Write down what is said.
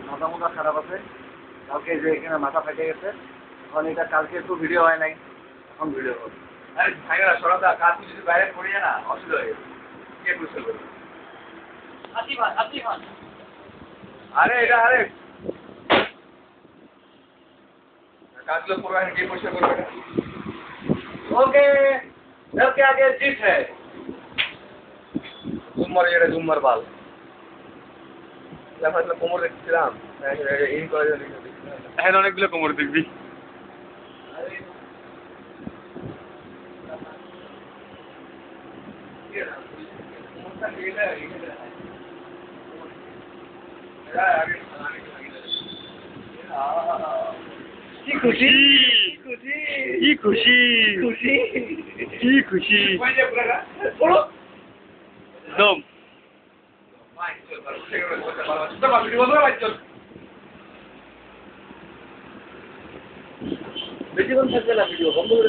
মাথা মোটা খারাপ আছে, কালকে যে এখানে মাথা ফেটে গেছে, এখন এটা কালকে একটু ভিডিও হয় নাই, এখন ভিডিও হবে। আরে ভাইরা সরদা কাজ যদি বাইরে পড়ে যায় না অসুবিধা হয়ে কে বুঝতে পারবে? আরে এটা আরে कागज पूरा है ये क्वेश्चन करो ओके सबके आगे जीत है झुमर बाल या मतलब কোমর দেখছিলাম এই কলেজে এখন অনেকগুলো কোমর দেখবি কি খুশি কি খুশি খুশি কি খুশি বলো দম বেশিক্ষণ থাকবে না ভিডিও বন্ধ করে